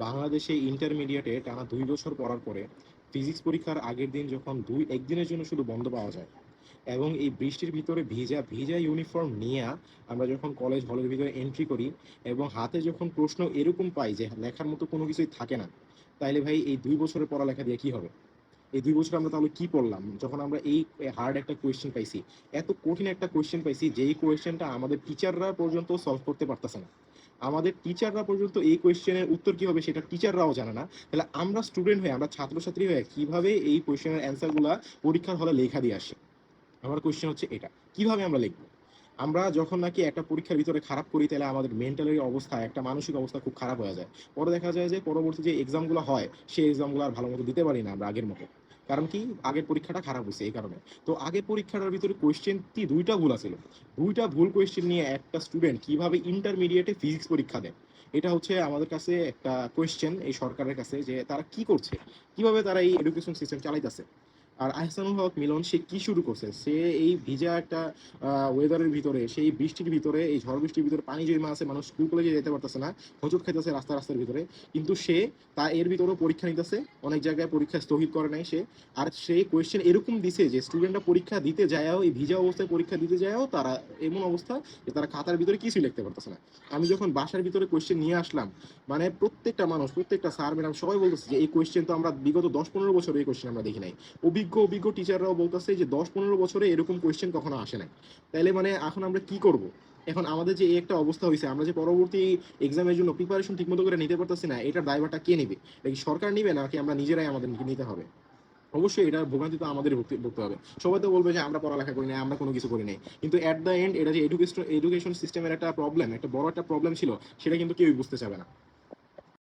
বাংলাদেশে ইন্টারমিডিয়েটে টানা 2 বছর পড়ার পরে ফিজিক্স পরীক্ষার আগের দিন যখন একদিনের জন্য শুধু বন্ধ পাওয়া যায় এবং এই বৃষ্টির ভিতরে ভিজা ভিজা ইউনিফর্ম নিয়ে আমরা যখন কলেজ হলের ভিতরে এন্ট্রি করি এবং হাতে যখন প্রশ্ন এরকম পাই যে লেখার মতো কোনো কিছুই থাকে না, তাইলে ভাই এই 2 বছরের পড়ালেখা দিয়ে কি হবে? এই 2 বছর আমরা তাহলে কি পড়লাম যখন আমরা এই হার্ড একটা কোয়েশ্চেন পাইছি, এত কঠিন একটা কোয়েশ্চেন পাইছি যেই কোয়েশ্চেনটা আমাদের টিচাররা পর্যন্ত সলভ করতে পারতেছে না। আমাদের টিচাররা পর্যন্ত এই কোয়েশ্চেনের উত্তর কি হবে সেটা টিচাররাও জানে না, তাহলে আমরা স্টুডেন্ট হয়ে, আমরা ছাত্রছাত্রী হয়ে কিভাবে এই কোয়েশ্চেনের অ্যান্সারগুলা পরীক্ষার হলে লেখা দিয়ে আসে? আমার কোয়েশ্চেন হচ্ছে এটা, কিভাবে আমরা লিখবো? আমরা যখন নাকি একটা পরীক্ষার ভিতরে খারাপ করি তাহলে আমাদের মেন্টালি অবস্থা, একটা মানসিক অবস্থা খুব খারাপ হয়ে যায়। পরে দেখা যায় যে পরবর্তী যে এক্সামগুলো হয় সেই এক্সামগুলো আর ভালো মতো দিতে পারি না আমরা আগের মতো। কারণ কি, আগের পরীক্ষাটা খারাপ হয়েছে এই কারণে। তো আগের পরীক্ষাটার ভিতরে কোয়েশ্চেন কি দুইটা ভুল আছিল, দুইটা ভুল কোয়েশ্চেন নিয়ে একটা স্টুডেন্ট কিভাবে ইন্টারমিডিয়েটে ফিজিক্স পরীক্ষা দেয়? এটা হচ্ছে আমাদের কাছে একটা কোয়েশ্চেন এই সরকারের কাছে, যে তারা কি করছে, কিভাবে তারা এই এডুকেশন সিস্টেম চালাইতেছে। আর আহসানুল হক মিলন সে কি শুরু করছে? সে এই ভিজা একটা ওয়েদারের ভিতরে, সেই বৃষ্টির ভিতরে, এই ঝড় বৃষ্টির ভিতরে পানি জমা আছে, মানুষ স্কুল কলেজে যেতে পারতেছে না, হোঁচট খাইতেছে রাস্তার ভিতরে, কিন্তু সে তা এর ভিতরেও পরীক্ষা নিতেছে। অনেক জায়গায় পরীক্ষা স্থগিত করে নাই সে। আর সেই কোয়েশ্চেন এরকম দিছে যে স্টুডেন্টরা পরীক্ষা দিতে যায়ও, এই ভিজা অবস্থায় পরীক্ষা দিতে যায়ও তারা এমন অবস্থা যে তারা খাতার ভিতরে কিছুই লিখতে পারতেছে না। আমি যখন বাসার ভিতরে কোয়েশ্চেন নিয়ে আসলাম, মানে প্রত্যেকটা মানুষ, প্রত্যেকটা স্যার ম্যাডাম সবাই বলতেছে যে এই কোয়েশ্চেন তো আমরা বিগত 10-15 বছর এই কোয়েশ্চেন আমরা দেখি নাই। অভিজ্ঞ অভিজ্ঞ টিচাররাও বলতেছে যে 10-15 বছরে এরকম কোয়েশ্চেন কখনো আসে নাই। তাইলে মানে এখন আমরা কি করব? এখন আমাদের যে এই একটা অবস্থা হয়েছে, আমরা যে পরবর্তী এক্সামের জন্য প্রিপারেশন ঠিকমতো করে নিতে পারতেছি না, এটার দায়ভারটা কে নেবে? এটা কি সরকার নিবে নাকি আমরা নিজেরাই আমাদের নিতে হবে? অবশ্যই এটার ভোগান্তি তো আমাদের ভুগতে হবে। সবাই তো বলবে যে আমরা পড়ালেখা করি নাই, আমরা কোনো কিছু করি নাই, কিন্তু এট দ্য এন্ড এটা যে এডুকেশন সিস্টেমের একটা প্রবলেম, একটা বড় একটা প্রবলেম ছিল, সেটা কিন্তু কেউই বুঝতে চাবে না।